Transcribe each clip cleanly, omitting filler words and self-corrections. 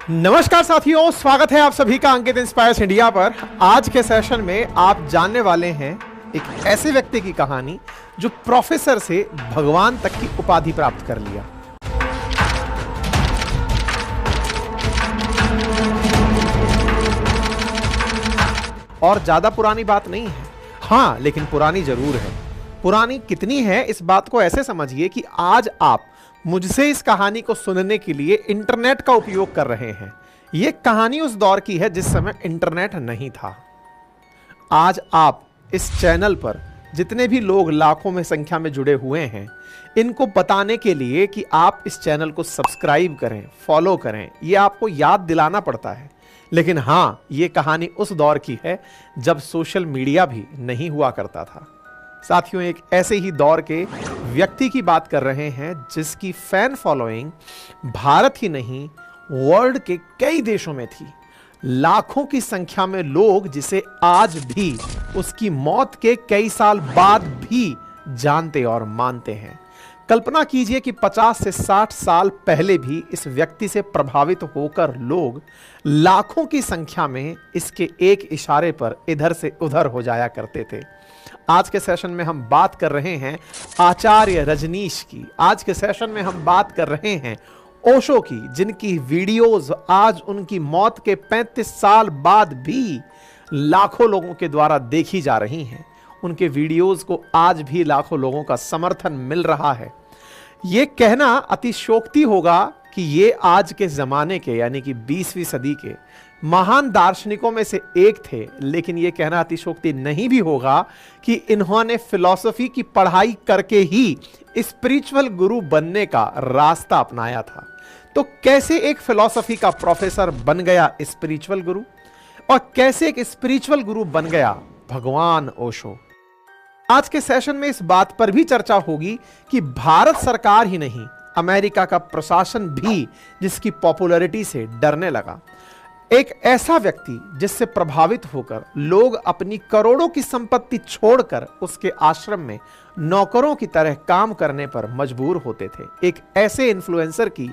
नमस्कार साथियों, स्वागत है आप सभी का अंकित इंस्पायर्स इंडिया पर। आज के सेशन में आप जानने वाले हैं एक ऐसे व्यक्ति की कहानी जो प्रोफेसर से भगवान तक की उपाधि प्राप्त कर लिया। और ज्यादा पुरानी बात नहीं है, हां, लेकिन पुरानी जरूर है। पुरानी कितनी है इस बात को ऐसे समझिए कि आज आप मुझसे इस कहानी को सुनने के लिए इंटरनेट का उपयोग कर रहे हैं। यह कहानी उस दौर की है जिस समय इंटरनेट नहीं था। आज आप इस चैनल पर जितने भी लोग लाखों में संख्या में जुड़े हुए हैं, इनको बताने के लिए कि आप इस चैनल को सब्सक्राइब करें, फॉलो करें, यह आपको याद दिलाना पड़ता है। लेकिन हां, यह कहानी उस दौर की है जब सोशल मीडिया भी नहीं हुआ करता था। साथियों, एक ऐसे ही दौर के व्यक्ति की बात कर रहे हैं जिसकी फैन फॉलोइंग भारत ही नहीं, वर्ल्ड के कई देशों में थी। लाखों की संख्या में लोग जिसे आज भी उसकी मौत के कई साल बाद भी जानते और मानते हैं। कल्पना कीजिए कि 50 से 60 साल पहले भी इस व्यक्ति से प्रभावित होकर लोग लाखों की संख्या में इसके एक इशारे पर इधर से उधर हो जाया करते थे। आज के सेशन में हम बात कर रहे हैं आचार्य रजनीश की। आज के सेशन में हम बात कर रहे हैं ओशो की, जिनकी वीडियोस आज उनकी मौत के 35 साल बाद भी लाखों लोगों के द्वारा देखी जा रही हैं। उनके वीडियोस को आज भी लाखों लोगों का समर्थन मिल रहा है। यह कहना अतिशयोक्ति होगा कि ये आज के जमाने के यानी कि 20वीं सदी के महान दार्शनिकों में से एक थे, लेकिन यह कहना अतिशयोक्ति नहीं भी होगा कि इन्होंने फिलॉसफी की पढ़ाई करके ही स्पिरिचुअल गुरु बनने का रास्ता अपनाया था। तो कैसे एक फिलॉसफी का प्रोफेसर बन गया स्पिरिचुअल गुरु, और कैसे एक स्पिरिचुअल गुरु बन गया भगवान ओशो। आज के सेशन में इस बात पर भी चर्चा होगी कि भारत सरकार ही नहीं, अमेरिका का प्रशासन भी जिसकी पॉपुलैरिटी से डरने लगा। एक ऐसा व्यक्ति जिससे प्रभावित होकर लोग अपनी करोड़ों की संपत्ति छोड़कर उसके आश्रम में नौकरों की तरह काम करने पर मजबूर होते थे। एक ऐसे इन्फ्लुएंसर की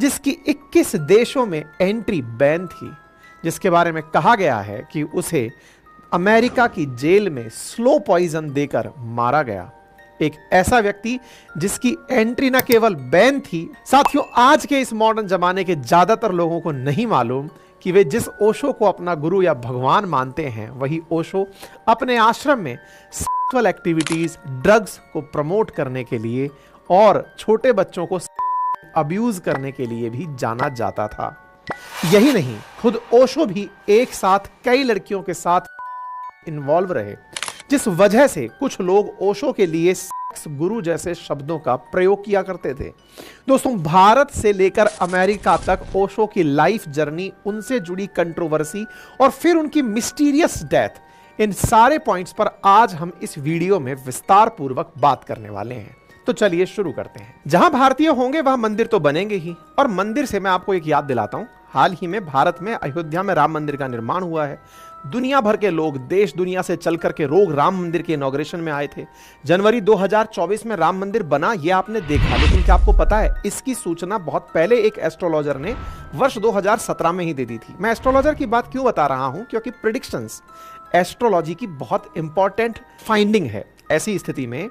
जिसकी 21 देशों में एंट्री बैन थी, जिसके बारे में कहा गया है कि उसे अमेरिका की जेल में स्लो पॉइजन देकर मारा गया। एक ऐसा व्यक्ति जिसकी एंट्री न केवल बैन थी, साथियों, आज के इस मॉडर्न जमाने के ज्यादातर लोगों को नहीं मालूम कि वे जिस ओशो को अपना गुरु या भगवान मानते हैं, वही ओशो अपने आश्रम में सेक्सुअल एक्टिविटीज, ड्रग्स को प्रमोट करने के लिए और छोटे बच्चों को अब्यूज करने के लिए भी जाना जाता था। यही नहीं, खुद ओशो भी एक साथ कई लड़कियों के साथ इन्वॉल्व रहे, जिस वजह से कुछ लोग ओशो के लिए सेक्स गुरु जैसे शब्दों का प्रयोग किया करते थे। दोस्तों, भारत से लेकर अमेरिका तक ओशो की लाइफ जर्नी, उनसे जुड़ी कंट्रोवर्सी और फिर उनकी मिस्टीरियस डेथ, इन सारे पॉइंट्स पर आज हम इस वीडियो में विस्तार पूर्वक बात करने वाले हैं। तो चलिए शुरू करते हैं। जहां भारतीय होंगे वहां मंदिर तो बनेंगे ही, और मंदिर से मैं आपको एक याद दिलाता हूं। हाल ही में भारत में अयोध्या में राम मंदिर का निर्माण हुआ है। दुनिया भर के लोग देश दुनिया से चल करके लोग राम मंदिर के इनॉग्रेशन में आए थे। जनवरी 2024 में राम मंदिर बना, यह आपने देखा। लेकिन क्या आपको पता है, इसकी सूचना बहुत पहले एक एस्ट्रोलॉजर ने वर्ष 2017 में ही दे दी थी। मैं एस्ट्रोलॉजर की बात क्यों बता रहा हूं, क्योंकि प्रेडिक्शंस एस्ट्रोलॉजी की बहुत इंपॉर्टेंट फाइंडिंग है। ऐसी स्थिति में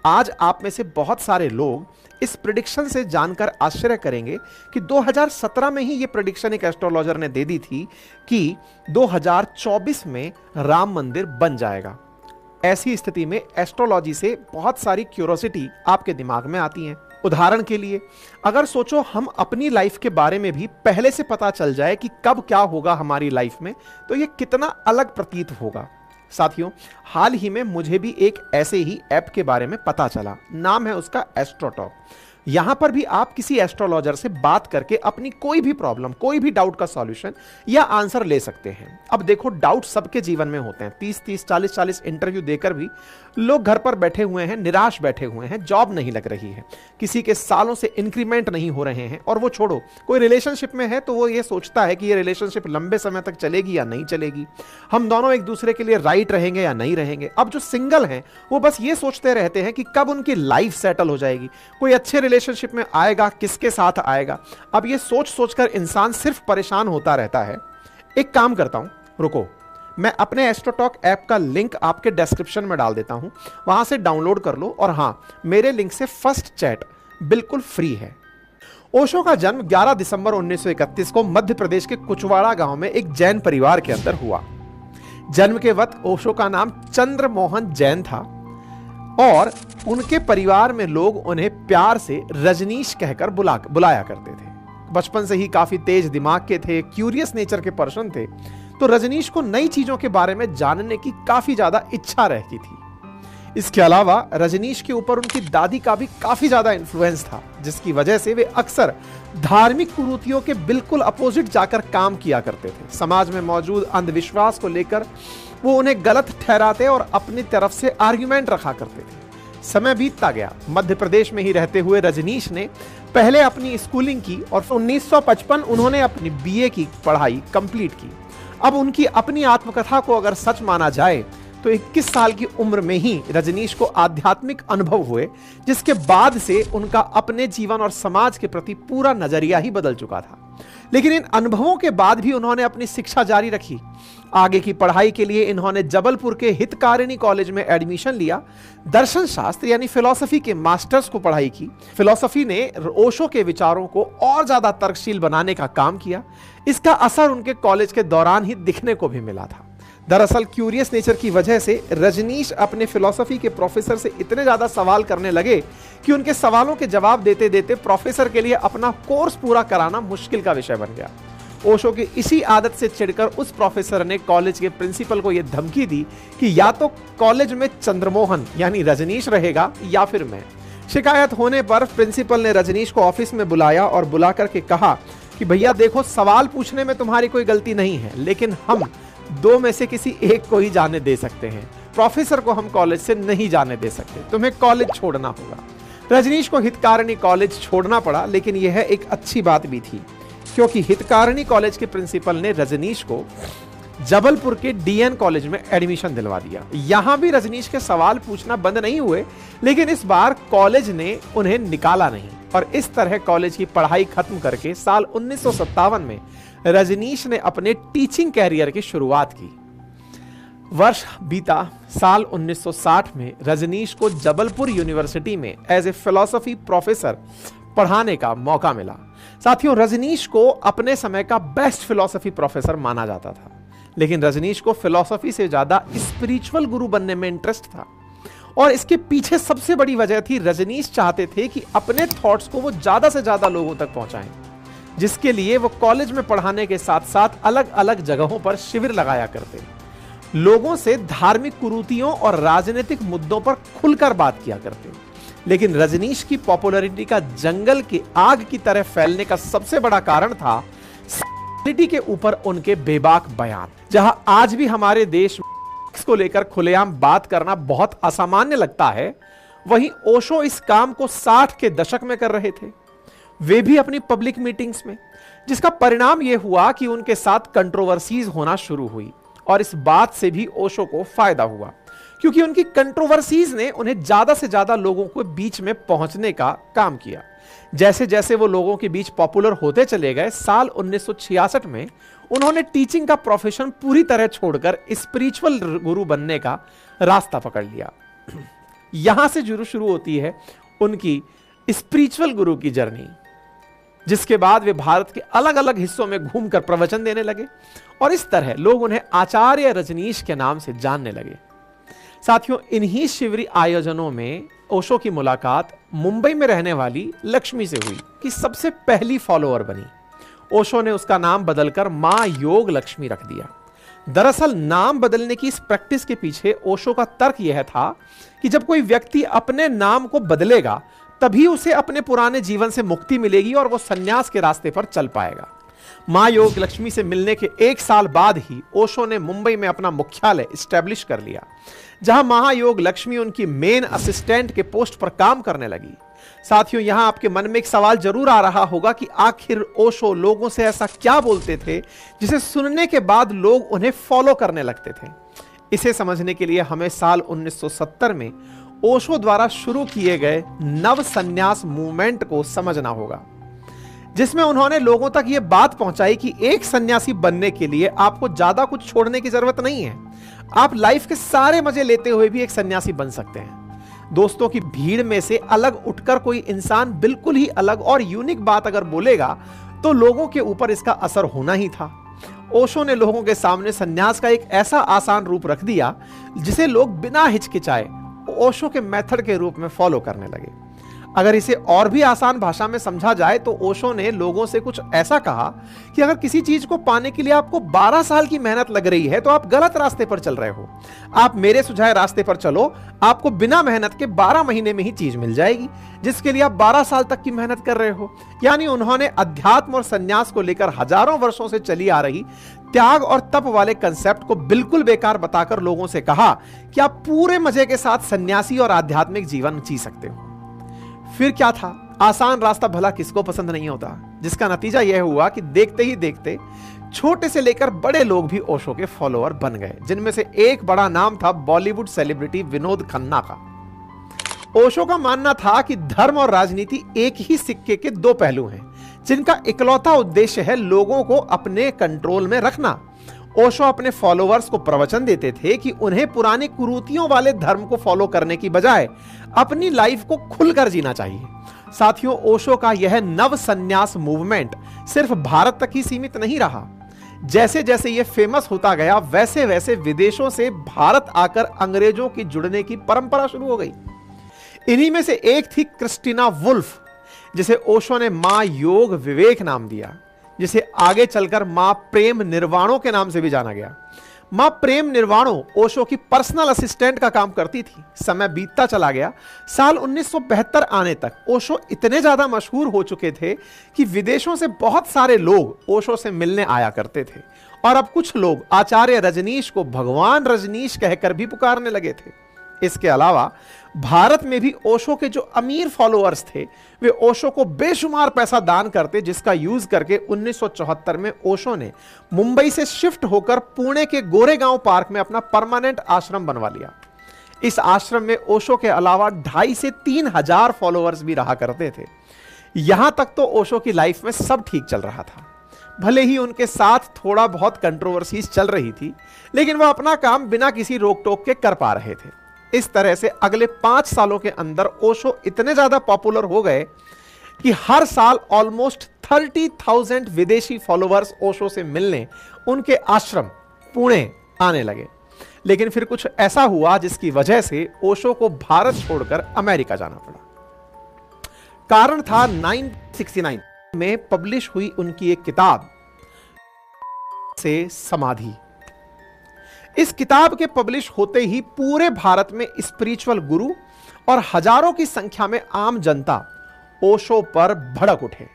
आज आप में से बहुत सारे लोग इस प्रेडिक्शन से जानकर आश्चर्य करेंगे कि 2017 में ही यह प्रेडिक्शन एक एस्ट्रोलॉजर ने दे दी थी कि 2024 में राम मंदिर बन जाएगा। ऐसी स्थिति में एस्ट्रोलॉजी से बहुत सारी क्यूरोसिटी आपके दिमाग में आती हैं। उदाहरण के लिए, अगर सोचो हम अपनी लाइफ के बारे में भी पहले से पता चल जाए कि कब क्या होगा हमारी लाइफ में, तो यह कितना अलग प्रतीत होगा। साथियों, हाल ही में मुझे भी एक ऐसे ही ऐप के बारे में पता चला। नाम है उसका एस्ट्रोटॉक। यहां पर भी आप किसी एस्ट्रोलॉजर से बात करके अपनी कोई भी प्रॉब्लम, कोई भी डाउट का सॉल्यूशन या आंसर ले सकते हैं। अब देखो, डाउट सबके जीवन में होते हैं। 30-30, 40-40 इंटरव्यू देकर भी लोग घर पर बैठे हुए हैं, निराश बैठे हुए हैं, जॉब नहीं लग रही है, किसी के सालों से इंक्रीमेंट नहीं हो रहे हैं, और वो छोड़ो, कोई रिलेशनशिप में है तो वो ये सोचता है कि ये रिलेशनशिप लंबे समय तक चलेगी या नहीं चलेगी, हम दोनों एक दूसरे के लिए राइट रहेंगे या नहीं रहेंगे। अब जो सिंगल हैं वो बस ये सोचते रहते हैं कि कब उनकी लाइफ सेटल हो जाएगी, कोई अच्छे रिलेशनशिप में आएगा, किसके साथ आएगा। अब ये सोच सोचकर इंसान सिर्फ परेशान होता रहता है। एक काम करता हूं, रुको, मैं अपने एस्ट्रोटॉक ऐप का लिंक आपके डिस्क्रिप्शन में डाल देता हूं, वहां से डाउनलोड कर लो। और हां, मेरे लिंक से फर्स्ट चैट बिल्कुल फ्री है। ओशो का जन्म 11 दिसंबर 1931 को मध्य प्रदेश के कुचवाड़ा गांव में एक जैन परिवार के अंदर हुआ। जन्म के वक्त ओशो का नाम चंद्र मोहन जैन था और उनके परिवार में लोग उन्हें प्यार से रजनीश कहकर बुलाया करते थे। बचपन से ही काफी तेज दिमाग के थे, क्यूरियस नेचर के पर्सन थे, तो रजनीश को नई चीजों के बारे में जानने की काफी ज्यादा इच्छा रहती थी। इसके अलावा रजनीश के ऊपर उनकी दादी का भी काफी ज्यादा इन्फ्लुएंस था, जिसकी वजह से वे अक्सर धार्मिक कुरीतियों के बिल्कुल अपोजिट जाकर काम किया करते थे। समाज में मौजूद अंधविश्वास को लेकर वो उन्हें गलत ठहराते और अपनी तरफ से आर्ग्यूमेंट रखा करते थे। समय बीतता गया। मध्य प्रदेश में ही रहते हुए रजनीश ने पहले अपनी स्कूलिंग की और 1955 उन्होंने अपनी बीए की पढ़ाई कंप्लीट की। अब उनकी अपनी आत्मकथा को अगर सच माना जाए तो 21 साल की उम्र में ही रजनीश को आध्यात्मिक अनुभव हुए, जिसके बाद से उनका अपने जीवन और समाज के प्रति पूरा नजरिया ही बदल चुका था। लेकिन इन अनुभवों के बाद भी उन्होंने अपनी शिक्षा जारी रखी। आगे की पढ़ाई के लिए इन्होंने जबलपुर के हितकारिणी कॉलेज में एडमिशन लिया। दर्शन शास्त्र यानी फिलॉसफी के मास्टर्स को पढ़ाई की। फिलॉसफी ने ओशो के विचारों को और ज्यादा तर्कशील बनाने का काम किया। इसका असर उनके कॉलेज के दौरान ही दिखने को भी मिला था। दरअसल क्यूरियस नेचर की वजह से रजनीश अपने फिलॉसफी के प्रोफेसर से इतने ज्यादा सवाल करने लगे कि उनके सवालों के जवाब देते देते प्रोफेसर के लिए अपना कोर्स पूरा कराना मुश्किल का विषय बन गया। ओशो की इसी आदत से चिढ़कर उस प्रोफेसर ने कॉलेज के प्रिंसिपल को यह धमकी दी कि या तो कॉलेज में चंद्रमोहन यानी रजनीश रहेगा या फिर मैं। शिकायत होने पर प्रिंसिपल ने रजनीश को ऑफिस में बुलाया और बुला करके कहा कि भैया देखो, सवाल पूछने में तुम्हारी कोई गलती नहीं है, लेकिन हम दो में से किसी एक को ही जाने दे सकते हैं। प्रोफेसर को हम कॉलेज से नहीं जाने दे सकते, तुम्हें कॉलेज छोड़ना होगा। रजनीश को हितकारिणी कॉलेज छोड़ना पड़ा, लेकिन यह एक अच्छी बात भी थी क्योंकि हितकारिणी कॉलेज के प्रिंसिपल ने रजनीश को जबलपुर के डीएन कॉलेज में एडमिशन दिलवा दिया। यहां भी रजनीश के सवाल पूछना बंद नहीं हुए, लेकिन इस बार कॉलेज ने उन्हें निकाला नहीं और इस तरह कॉलेज की पढ़ाई खत्म करके साल 1957 में रजनीश ने अपने टीचिंग कैरियर की शुरुआत की। वर्ष बीता। साल 1960 में रजनीश को जबलपुर यूनिवर्सिटी में एज ए फिलॉसफी प्रोफेसर पढ़ाने का मौका मिला। साथियों, रजनीश को अपने समय का बेस्ट फिलॉसफी प्रोफेसर माना जाता था, लेकिन रजनीश को फिलॉसफी से ज्यादा स्पिरिचुअल गुरु बनने में इंटरेस्ट था और इसके पीछे सबसे बड़ी वजह थी रजनीश चाहते थे कि अपने थॉट्स को वो ज्यादा से ज्यादा लोगों तक पहुंचाएं, जिसके लिए वो कॉलेज में पढ़ाने के साथ साथ अलग अलग जगहों पर शिविर लगाया करते, लोगों से धार्मिक कुरीतियों और राजनीतिक मुद्दों पर खुलकर बात किया करते। लेकिन रजनीश की पॉपुलैरिटी का जंगल की आग की तरह फैलने का सबसे बड़ा कारण था सेक्सुअलिटी के ऊपर उनके बेबाक बयान। जहां आज भी हमारे देश में को लेकर खुलेआम बात करना बहुत असामान्य लगता है, वहीं ओशो इस काम को 60 के दशक में कर रहे थे, वे भी अपनी पब्लिक मीटिंग्स में, जिसका परिणाम यह हुआ कि उनके साथ कंट्रोवर्सीज होना शुरू हुई और इस बात से भी ओशो को फायदा हुआ क्योंकि उनकी कंट्रोवर्सीज ने उन्हें ज्यादा से ज्यादा लोगों के बीच में पहुंचने का काम किया। जैसे जैसे वो लोगों के बीच पॉपुलर होते चले गए, साल 1966 में उन्होंने टीचिंग का प्रोफेशन पूरी तरह छोड़कर स्पिरिचुअल गुरु बनने का रास्ता पकड़ लिया। यहां से शुरू होती है उनकी स्पिरिचुअल गुरु की जर्नी, जिसके बाद वे भारत के अलग अलग हिस्सों में घूमकर प्रवचन देने लगे और इस तरह लोग उन्हें आचार्य रजनीश के नाम से जानने लगे। साथियों, इन्हीं शिविर आयोजनों में ओशो की मुलाकात मुंबई में रहने वाली लक्ष्मी से हुई, कि सबसे पहली फॉलोअर बनी। ओशो ने उसका नाम बदलकर मां योग लक्ष्मी रख दिया। दरअसल नाम बदलने की इस प्रैक्टिस के पीछे ओशो का तर्क यह था कि जब कोई व्यक्ति अपने नाम को बदलेगा तभी उसे अपने पुराने जीवन से मुक्ति मिलेगी और वो सन्यास के रास्ते पर चल पाएगा। मां योग लक्ष्मी से मिलने के 1 साल बाद ही ओशो ने मुंबई में अपना मुख्यालय स्टैब्लिश कर लिया, जहां महायोग लक्ष्मी उनकी मेन असिस्टेंट के पोस्ट पर काम करने लगी। साथियों, यहां आपके मन में एक सवाल जरूर आ रहा होगा कि आखिर ओशो लोगों से ऐसा क्या बोलते थे जिसे सुनने के बाद लोग उन्हें फॉलो करने लगते थे। इसे समझने के लिए हमें साल 1970 में ओशो द्वारा शुरू किए गए नव संन्यास मूवमेंट को समझना होगा, जिसमें उन्होंने लोगों तक यह बात पहुंचाई कि एक सन्यासी बनने के लिए आपको ज्यादा कुछ छोड़ने की जरूरत नहीं है। आप लाइफ के सारे मजे लेते हुए भी एक सन्यासी बन सकते हैं। दोस्तों की भीड़ में से अलग उठकर कोई इंसान बिल्कुल ही अलग और यूनिक बात अगर बोलेगा तो लोगों के ऊपर इसका असर होना ही था। ओशो ने लोगों के सामने सन्यास का एक ऐसा आसान रूप रख दिया जिसे लोग बिना हिचकिचाए ओशो के मेथड के रूप में फॉलो करने लगे। अगर इसे और भी आसान भाषा में समझा जाए तो ओशो ने लोगों से कुछ ऐसा कहा कि अगर किसी चीज को पाने के लिए आपको 12 साल की मेहनत लग रही है तो आप गलत रास्ते पर चल रहे हो। आप मेरे सुझाए रास्ते पर चलो, आपको बिना मेहनत के 12 महीने में ही चीज मिल जाएगी जिसके लिए आप 12 साल तक की मेहनत कर रहे हो। यानी उन्होंने अध्यात्म और संन्यास को लेकर हजारों वर्षों से चली आ रही त्याग और तप वाले कंसेप्ट को बिल्कुल बेकार बताकर लोगों से कहा कि आप पूरे मजे के साथ सन्यासी और आध्यात्मिक जीवन जी सकते हो। फिर क्या था, आसान रास्ता भला किसको पसंद नहीं होता, जिसका नतीजा यह हुआ कि देखते ही देखते छोटे से लेकर बड़े लोग भी ओशो के फॉलोअर बन गए, जिनमें से एक बड़ा नाम था बॉलीवुड सेलिब्रिटी विनोद खन्ना का। ओशो का मानना था कि धर्म और राजनीति एक ही सिक्के के दो पहलू हैं, जिनका इकलौता उद्देश्य है लोगों को अपने कंट्रोल में रखना। ओशो अपने फॉलोअर्स को प्रवचन देते थे कि उन्हें पुरानी कुरीतियों वाले धर्म को फॉलो करने की बजाय अपनी लाइफ को खुलकर जीना चाहिए। साथियों, ओशो का यह नव संन्यास मूवमेंट सिर्फ भारत तक ही सीमित नहीं रहा। जैसे जैसे यह फेमस होता गया वैसे वैसे विदेशों से भारत आकर अंग्रेजों की जुड़ने की परंपरा शुरू हो गई। इन्हीं में से एक थी क्रिस्टीना वुल्फ, जिसे ओशो ने मां योग विवेक नाम दिया, जिसे आगे चलकर मां प्रेम निर्वाणों के नाम से भी जाना गया। मां प्रेम निर्वाणों ओशो की पर्सनल असिस्टेंट का काम करती थी। समय बीतता चला गया। साल 1972 आने तक ओशो इतने ज्यादा मशहूर हो चुके थे कि विदेशों से बहुत सारे लोग ओशो से मिलने आया करते थे और अब कुछ लोग आचार्य रजनीश को भगवान रजनीश कहकर भी पुकारने लगे थे। इसके अलावा भारत में भी ओशो के जो अमीर फॉलोअर्स थे वे ओशो को बेशुमार पैसा दान करते, जिसका यूज करके 1974 में ओशो ने मुंबई से शिफ्ट होकर पुणे के गोरेगांव पार्क में अपना परमानेंट आश्रम बनवा लिया। इस आश्रम में ओशो के अलावा 2,500 से 3,000 फॉलोअर्स भी रहा करते थे। यहां तक तो ओशो की लाइफ में सब ठीक चल रहा था। भले ही उनके साथ थोड़ा बहुत कंट्रोवर्सीज चल रही थी, लेकिन वह अपना काम बिना किसी रोक टोक के कर पा रहे थे। इस तरह से अगले 5 सालों के अंदर ओशो इतने ज्यादा पॉपुलर हो गए कि हर साल ऑलमोस्ट 30,000 विदेशी फॉलोअर्स ओशो से मिलने उनके आश्रम पुणे आने लगे। लेकिन फिर कुछ ऐसा हुआ जिसकी वजह से ओशो को भारत छोड़कर अमेरिका जाना पड़ा। कारण था 1969 में पब्लिश हुई उनकी एक किताब से समाधि। इस किताब के पब्लिश होते ही पूरे भारत में स्पिरिचुअल गुरु और हजारों की संख्या में आम जनता ओशो पर भड़क उठे।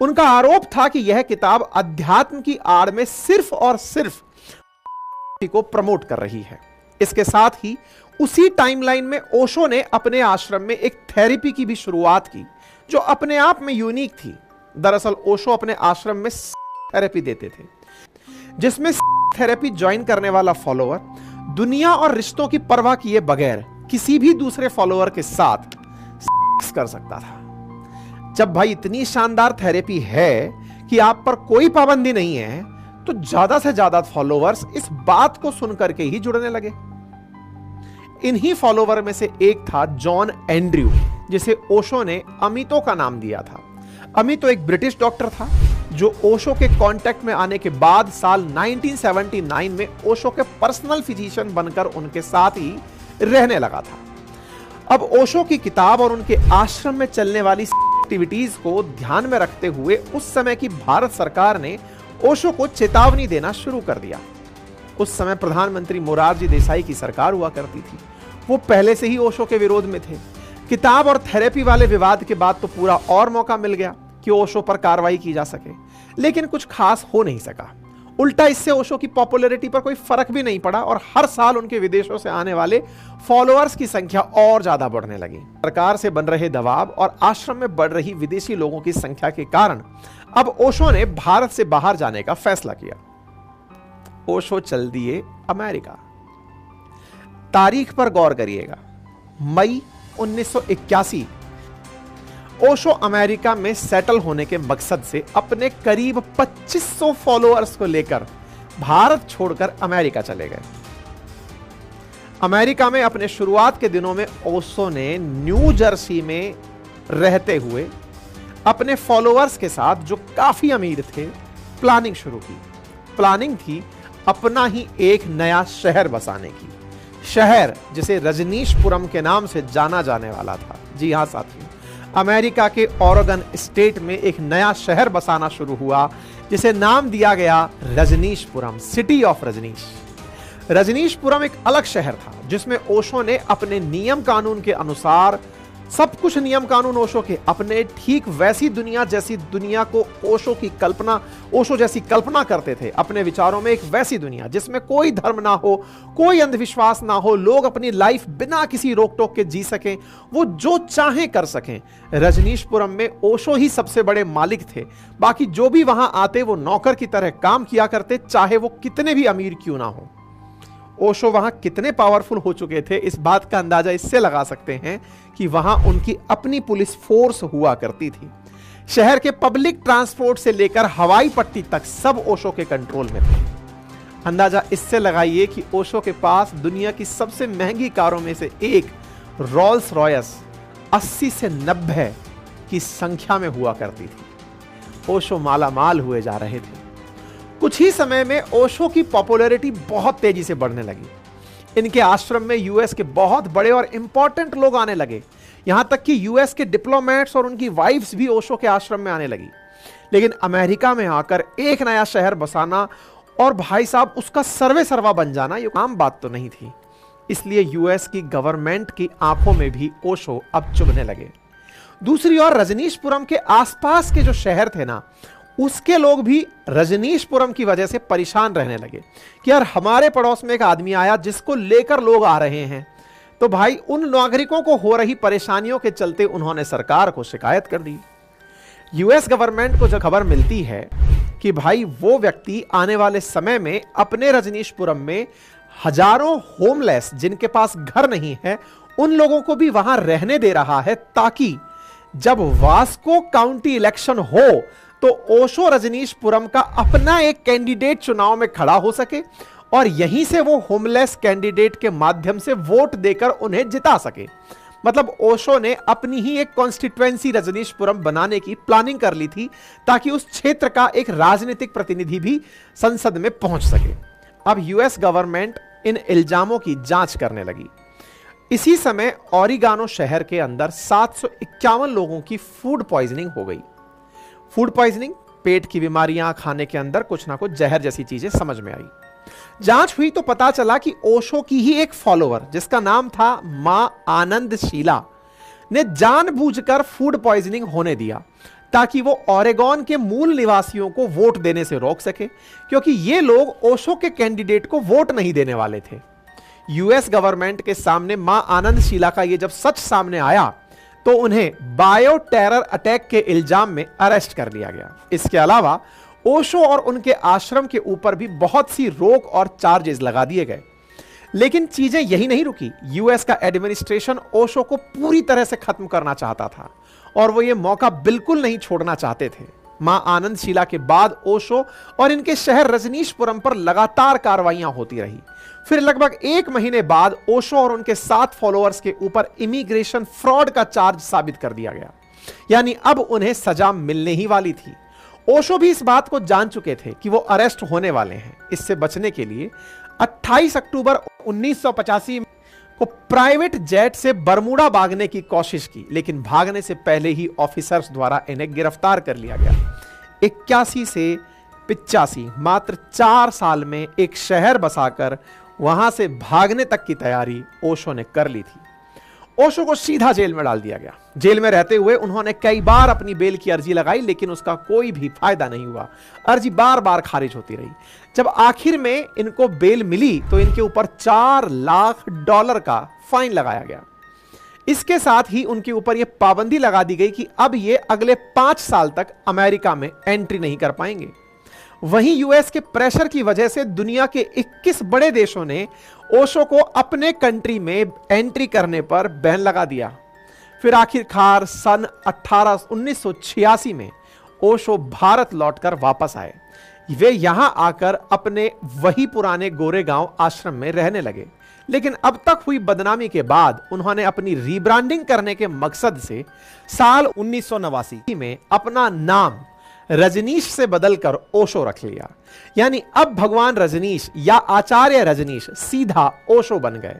उनका आरोप था कि यह किताब अध्यात्म की आड़ में सिर्फ और सिर्फ को प्रमोट कर रही है। इसके साथ ही उसी टाइमलाइन में ओशो ने अपने आश्रम में एक थेरेपी की भी शुरुआत की जो अपने आप में यूनिक थी। दरअसल ओशो अपने आश्रम में थेरेपी देते थे, जिसमें थेरेपी ज्वाइन करने वाला फॉलोअर दुनिया और रिश्तों की परवाह किए बगैर किसी भी दूसरे फॉलोअर के साथ कर सकता था। जब भाई इतनी शानदार थेरेपी है कि आप पर कोई पाबंदी नहीं है, तो ज्यादा से ज्यादा फॉलोअर्स इस बात को सुनकर के ही जुड़ने लगे। इन्हीं फॉलोअर में से एक था जॉन एंड्रयू, जिसे ओशो ने अमितो का नाम दिया था। अमितो एक ब्रिटिश डॉक्टर था जो ओशो के कांटेक्ट में आने के बाद साल 1979 में ओशो के पर्सनल फिजिशियन बनकर उनके साथ ही रहने लगा था। अब ओशो की किताब और उनके आश्रम में चलने वाली एक्टिविटीज को ध्यान में रखते हुए उस समय की भारत सरकार ने ओशो को चेतावनी देना शुरू कर दिया। उस समय प्रधानमंत्री मोरारजी देसाई की सरकार हुआ करती थी। वो पहले से ही ओशो के विरोध में थे। किताब और थेरेपी वाले विवाद के बाद तो पूरा और मौका मिल गया कि ओशो पर कार्रवाई की जा सके, लेकिन कुछ खास हो नहीं सका। उल्टा इससे ओशो की पॉपुलैरिटी पर कोई फर्क भी नहीं पड़ा और हर साल उनके विदेशों से आने वाले फॉलोअर्स की संख्या और ज्यादा बढ़ने लगी। सरकार से बन रहे दबाव और आश्रम में बढ़ रही विदेशी लोगों की संख्या के कारण अब ओशो ने भारत से बाहर जाने का फैसला किया। ओशो चल दिए अमेरिका। तारीख पर गौर करिएगा, मई 1981 ओशो अमेरिका में सेटल होने के मकसद से अपने करीब 2500 फॉलोअर्स को लेकर भारत छोड़कर अमेरिका चले गए। अमेरिका में अपने शुरुआत के दिनों में ओशो ने न्यू जर्सी में रहते हुए अपने फॉलोअर्स के साथ, जो काफी अमीर थे, प्लानिंग शुरू की। प्लानिंग थी अपना ही एक नया शहर बसाने की, शहर जिसे रजनीशपुरम के नाम से जाना जाने वाला था। जी हां साथियों, अमेरिका के ओरेगन स्टेट में एक नया शहर बसाना शुरू हुआ जिसे नाम दिया गया रजनीशपुरम, सिटी ऑफ रजनीश। रजनीशपुरम एक अलग शहर था जिसमें ओशो ने अपने नियम कानून के अनुसार, सब कुछ नियम कानून ओशो के अपने, ठीक वैसी दुनिया जैसी दुनिया को ओशो जैसी कल्पना करते थे अपने विचारों में। एक वैसी दुनिया जिसमें कोई धर्म ना हो, कोई अंधविश्वास ना हो, लोग अपनी लाइफ बिना किसी रोक टोक के जी सकें, वो जो चाहें कर सकें। रजनीशपुरम में ओशो ही सबसे बड़े मालिक थे, बाकी जो भी वहां आते वो नौकर की तरह काम किया करते, चाहे वो कितने भी अमीर क्यों ना हो। ओशो वहां कितने पावरफुल हो चुके थे, इस बात का अंदाजा इससे लगा सकते हैं कि वहां उनकी अपनी पुलिस फोर्स हुआ करती थी। शहर के पब्लिक ट्रांसपोर्ट से लेकर हवाई पट्टी तक सब ओशो के कंट्रोल में थे। अंदाजा इससे लगाइए कि ओशो के पास दुनिया की सबसे महंगी कारों में से एक रोल्स रॉयस 80 से 90 की संख्या में हुआ करती थी। ओशो मालामाल हुए जा रहे थे। कुछ ही समय में ओशो की पॉपुलैरिटी बहुत तेजी से बढ़ने लगी। इनके आश्रम में यूएस के बहुत बड़े और इंपॉर्टेंट लोग आने लगे, यहां तक कि यूएस के डिप्लोमेट्स और उनकी वाइफ्स भी ओशो के आश्रम में आने लगी। लेकिन अमेरिका में आकर एक नया शहर बसाना और भाई साहब उसका सर्वे सर्वा बन जाना, ये आम बात तो नहीं थी। इसलिए यूएस की गवर्नमेंट की आंखों में भी ओशो अब चुभने लगे। दूसरी ओर रजनीशपुरम के आसपास के जो शहर थे ना, उसके लोग भी रजनीशपुरम की वजह से परेशान रहने लगे कि यार हमारे पड़ोस में एक आदमी आया जिसको लेकर लोग आ रहे हैं। तो भाई उन नागरिकों को हो रही परेशानियों के चलते उन्होंने सरकार को शिकायत कर दी। यूएस गवर्नमेंट को जब खबर मिलती है कि भाई वो व्यक्ति आने वाले समय में अपने रजनीशपुरम में हजारों होमलेस जिनके पास घर नहीं है, उन लोगों को भी वहां रहने दे रहा है, ताकि जब वास्को काउंटी इलेक्शन हो तो ओशो रजनीशपुरम का अपना एक कैंडिडेट चुनाव में खड़ा हो सके और यहीं से वो होमलेस कैंडिडेट के माध्यम से वोट देकर उन्हें जिता सके। मतलब ओशो ने अपनी ही एक कॉन्स्टिट्यूएंसी रजनीशपुरम बनाने की प्लानिंग कर ली थी, ताकि उस क्षेत्र का एक राजनीतिक प्रतिनिधि भी संसद में पहुंच सके। अब यूएस गवर्नमेंट इन इल्जामों की जांच करने लगी। इसी समय ओरिगानो शहर के अंदर 751 लोगों की फूड पॉइजनिंग हो गई। फूड पॉइजनिंग, पेट की बीमारियां, खाने के अंदर कुछ ना कुछ जहर जैसी चीजें समझ में आई। जांच हुई तो पता चला कि ओशो की ही एक फॉलोअर जिसका नाम था मां आनंदशीला ने जानबूझकर फूड पॉइजनिंग होने दिया, ताकि वो ओरेगन के मूल निवासियों को वोट देने से रोक सके, क्योंकि ये लोग ओशो के कैंडिडेट को वोट नहीं देने वाले थे। यूएस गवर्नमेंट के सामने मां आनंदशीला का ये जब सच सामने आया तो उन्हें बायो टेरर अटैक के इल्जाम में अरेस्ट कर लिया गया। इसके अलावा ओशो और उनके आश्रम के ऊपर भी बहुत सी रोक और चार्जेस लगा दिए गए। लेकिन चीजें यही नहीं रुकी। यूएस का एडमिनिस्ट्रेशन ओशो को पूरी तरह से खत्म करना चाहता था और वो ये मौका बिल्कुल नहीं छोड़ना चाहते थे। मां आनंदशीला के बाद ओशो और इनके शहर रजनीशपुरम पर लगातार कार्रवाइयां होती रही। फिर लगभग 1 महीने बाद ओशो और उनके 7 फॉलोअर्स के ऊपर इमिग्रेशन फ्रॉड का चार्ज साबित कर दिया गया, यानी अब उन्हें सजा मिलने ही वाली थी। ओशो भी इस बात को जान चुके थे कि वो अरेस्ट होने वाले हैं। इससे बचने के लिए 28 अक्टूबर 1985 को प्राइवेट जेट से बरमूडा भागने की कोशिश की, लेकिन भागने से पहले ही ऑफिसर्स द्वारा इन्हें गिरफ्तार कर लिया गया। 81 से 85 मात्र 4 साल में एक शहर बसाकर वहां से भागने तक की तैयारी ओशो ने कर ली थी। ओशो को सीधा जेल में डाल दिया गया। जेल में रहते हुए उन्होंने कई बार अपनी बेल की अर्जी लगाई, लेकिन उसका कोई भी फायदा नहीं हुआ। अर्जी बार बार खारिज होती रही। जब आखिर में इनको बेल मिली तो इनके ऊपर $4 लाख का फाइन लगाया गया। इसके साथ ही उनके ऊपर यह पाबंदी लगा दी गई कि अब ये अगले 5 साल तक अमेरिका में एंट्री नहीं कर पाएंगे। वहीं यूएस के प्रेशर की वजह से दुनिया के 21 बड़े देशों ने ओशो को अपने कंट्री में एंट्री करने पर बैन लगा दिया। फिर आखिरकार सन 1986 में ओशो भारत लौटकर वापस आए। वे यहां आकर अपने वही पुराने गोरेगांव आश्रम में रहने लगे, लेकिन अब तक हुई बदनामी के बाद उन्होंने अपनी रीब्रांडिंग करने के मकसद से साल 1989 में अपना नाम रजनीश से बदलकर ओशो रख लिया। यानी अब भगवान रजनीश या आचार्य रजनीश सीधा ओशो बन गए।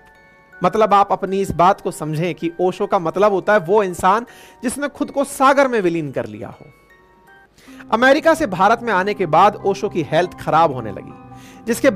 मतलब आप अपनी इस बात को समझें कि ओशो का मतलब होता है वो इंसान जिसने खुद को सागर में विलीन कर लिया हो। अमेरिका से भारत में आने के बाद ओशो की हेल्थ खराब होने लगी, जिसके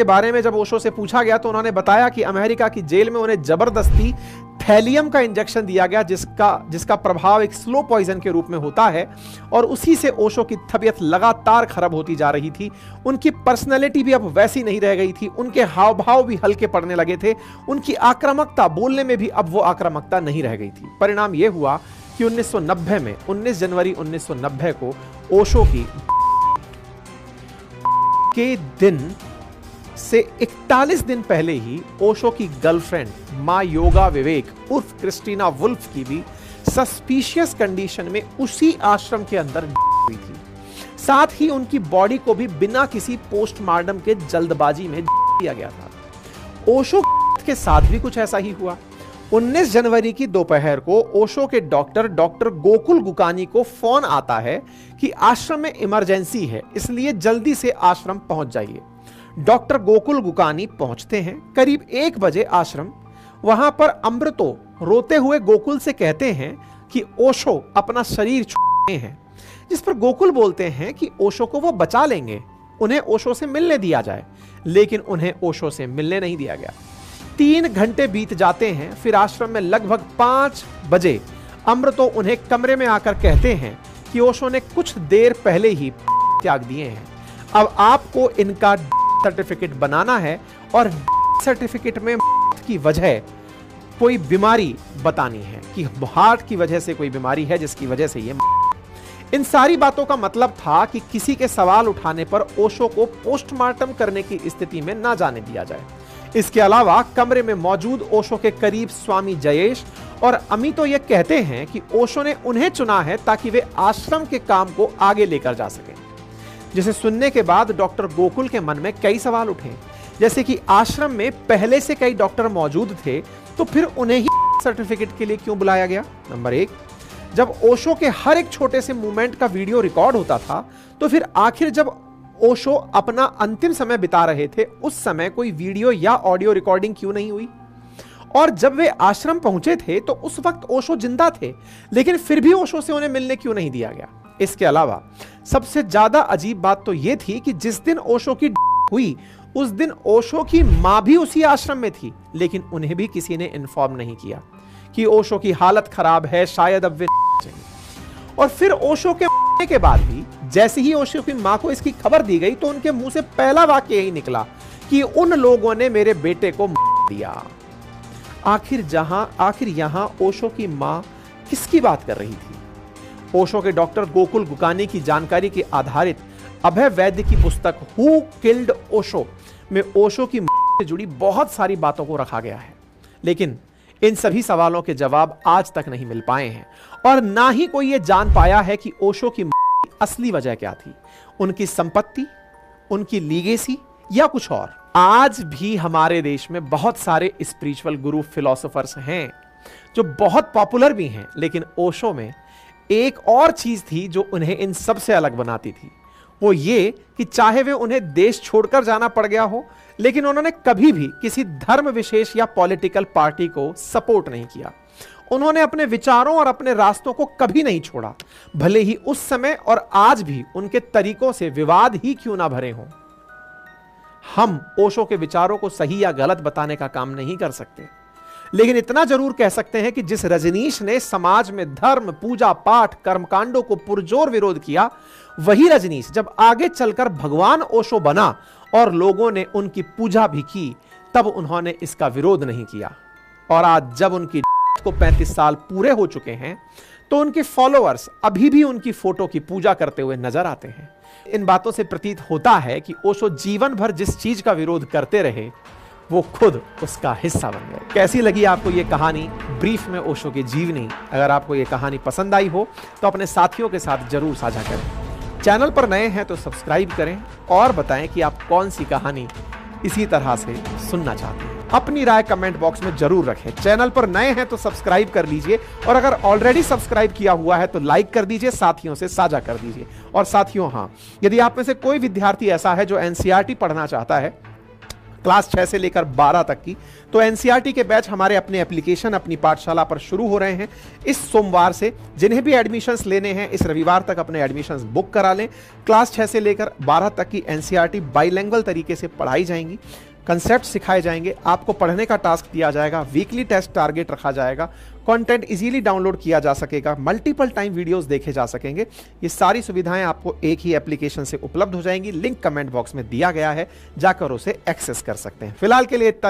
बारे में जब ओशो से पूछा गया तो उन्होंने बताया कि अमेरिका की जेल में उन्हें जबरदस्ती थैलियम का इंजेक्शन दिया गया, जिसका प्रभाव एक स्लो पॉइजन के रूप में होता है, और उसी से ओशो की तबीयत लगातार खराब होती जा रही थी। उनकी पर्सनैलिटी भी अब वैसी नहीं रह गई थी, उनके हाव भाव भी हल्के पड़ने लगे थे, उनकी आक्रामकता बोलने में भी अब वो आक्रामकता नहीं रह गई थी। परिणाम यह हुआ कि 1990 में 19 जनवरी 1990 को ओशो की के दिन से 41 दिन पहले ही ओशो की गर्लफ्रेंड मां योगा विवेक उर्फ क्रिस्टीना वुल्फ की भी सस्पिशियस कंडीशन में उसी आश्रम के अंदर हुई थी। साथ ही उनकी बॉडी को भी बिना किसी पोस्टमार्टम के जल्दबाजी में दिया गया था। ओशो के साथ भी कुछ ऐसा ही हुआ। 19 जनवरी की दोपहर को ओशो के डॉक्टर गोकुल गुकानी को फोन आता है कि आश्रम में इमरजेंसी है, इसलिए जल्दी से आश्रम पहुंच जाइए। डॉक्टर गोकुल गुकानी पहुंचते हैं करीब 1 बजे आश्रम। वहां पर अमृतो रोते हुए गोकुल से कहते हैं कि ओशो अपना शरीर छोड़े हैं, जिस पर गोकुल बोलते हैं कि ओशो को वो बचा लेंगे, उन्हें ओशो से मिलने दिया जाए। लेकिन उन्हें ओशो से मिलने नहीं दिया गया। 3 घंटे बीत जाते हैं। फिर आश्रम में लगभग 5 बजे अमृतो उन्हें कमरे में आकर कहते हैं कि ओशो ने कुछ देर पहले ही त्याग दिए हैं। अब आपको इनका सर्टिफिकेट बनाना है और सर्टिफिकेट में की वजह कोई बीमारी बतानी है कि हार्ट की वजह से कोई बीमारी है जिसकी वजह से ये। इन सारी बातों का मतलब था कि किसी के सवाल उठाने पर ओशो को पोस्टमार्टम करने की स्थिति में ना जाने दिया जाए। इसके अलावा कमरे में मौजूद ओशो के करीब स्वामी जयेश और अमितो ये कहते हैं कि ओशो ने उन्हें चुना है ताकि वे आश्रम के काम को आगे लेकर जा सकें। जिसे सुनने के बाद डॉक्टर गोकुल के मन में कई सवाल उठे, जैसे कि आश्रम में पहले से कई डॉक्टर मौजूद थे, तो फिर उन्हें ही सर्टिफिकेट के लिए क्यों बुलाया गया। नंबर 1, जब ओशो के हर एक छोटे से मूवमेंट का वीडियो रिकॉर्ड होता था, तो फिर आखिर जब ओशो अपना अंतिम समय बिता रहे थे, उस समय कोई वीडियो या ऑडियो रिकॉर्डिंग क्यों नहीं हुई। और जब वे आश्रम पहुंचे थे तो उस वक्त ओशो जिंदा थे, लेकिन फिर भी ओशो से उन्हें मिलने क्यों नहीं दिया गया। इसके अलावा सबसे ज्यादा अजीब बात तो यह थी कि जिस दिन ओशो की हुई उस दिन ओशो की मां भी उसी आश्रम में थी, लेकिन उन्हें भी किसी ने इन्फॉर्म नहीं किया कि ओशो की हालत खराब है, शायद अब वे। और फिर ओशो के मरने के बाद भी जैसे ही ओशो की मां को इसकी खबर दी गई तो उनके मुंह से पहला वाक्य यही निकला कि उन लोगों ने मेरे बेटे को मार दिया। आखिर यहां ओशो की मां किसकी बात कर रही थी। ओशो के डॉक्टर गोकुल गुकानी की जानकारी के आधारित अभय वैद्य की पुस्तक हु किल्ड ओशो में ओशो की मौत से जुड़ी बहुत सारी बातों को रखा गया है, लेकिन इन सभी सवालों के जवाब आज तक नहीं मिल पाए हैं और ना ही कोई ये जान पाया है कि ओशो की मौत की असली वजह क्या थी, उनकी संपत्ति, उनकी लीगेसी या कुछ और। आज भी हमारे देश में बहुत सारे स्पिरिचुअल गुरु फिलोसोफर्स हैं जो बहुत पॉपुलर भी हैं, लेकिन ओशो में एक और चीज थी जो उन्हें इन सब से अलग बनाती थी। वो ये कि चाहे वे उन्हें देश छोड़कर जाना पड़ गया हो, लेकिन उन्होंने कभी भी किसी धर्म विशेष या पॉलिटिकल पार्टी को सपोर्ट नहीं किया। उन्होंने अपने विचारों और अपने रास्तों को कभी नहीं छोड़ा, भले ही उस समय और आज भी उनके तरीकों से विवाद ही क्यों ना भरे हों। हम ओशो के विचारों को सही या गलत बताने का काम नहीं कर सकते, लेकिन इतना जरूर कह सकते हैं कि जिस रजनीश ने समाज में धर्म, पूजा पाठ, कर्मकांडों को पुरजोर विरोध किया, वही रजनीश जब आगे चलकर भगवान ओशो बना और लोगों ने उनकी पूजा भी की, तब उन्होंने इसका विरोध नहीं किया। और आज जब उनकी को 35 साल पूरे हो चुके हैं, तो उनके फॉलोअर्स अभी भी उनकी फोटो की पूजा करते हुए नजर आते हैं। इन बातों से प्रतीत होता है कि ओशो जीवन भर जिस चीज का विरोध करते रहे वो खुद उसका हिस्सा बन गए। कैसी लगी आपको ये कहानी, ब्रीफ में ओशो की जीवनी? अगर आपको ये कहानी पसंद आई हो तो अपने साथियों के साथ जरूर साझा करें। चैनल पर नए हैं तो सब्सक्राइब करें और बताएं कि आप कौन सी कहानी इसी तरह से सुनना चाहते हैं। अपनी राय कमेंट बॉक्स में जरूर रखें। चैनल पर नए हैं तो सब्सक्राइब कर लीजिए और अगर ऑलरेडी सब्सक्राइब किया हुआ है तो लाइक कर दीजिए, साथियों से साझा कर दीजिए। और साथियों, हाँ, यदि आप में से कोई विद्यार्थी ऐसा है जो एनसीईआरटी पढ़ना चाहता है क्लास 6 से लेकर 12 तक की, तो एनसीईआरटी के बैच हमारे अपने एप्लीकेशन अपनी पाठशाला पर शुरू हो रहे हैं इस सोमवार से। जिन्हें भी एडमिशन्स लेने हैं इस रविवार तक अपने एडमिशन्स बुक करा लें। क्लास 6 से लेकर 12 तक की एनसीईआरटी बाइलैंग्वेज तरीके से पढ़ाई जाएंगी, कंसेप्ट सिखाए जाएंगे, आपको पढ़ने का टास्क दिया जाएगा, वीकली टेस्ट टारगेट रखा जाएगा, कंटेंट इजीली डाउनलोड किया जा सकेगा, मल्टीपल टाइम वीडियोस देखे जा सकेंगे। ये सारी सुविधाएं आपको एक ही एप्लीकेशन से उपलब्ध हो जाएंगी। लिंक कमेंट बॉक्स में दिया गया है, जाकर उसे एक्सेस कर सकते हैं। फिलहाल के लिए इतना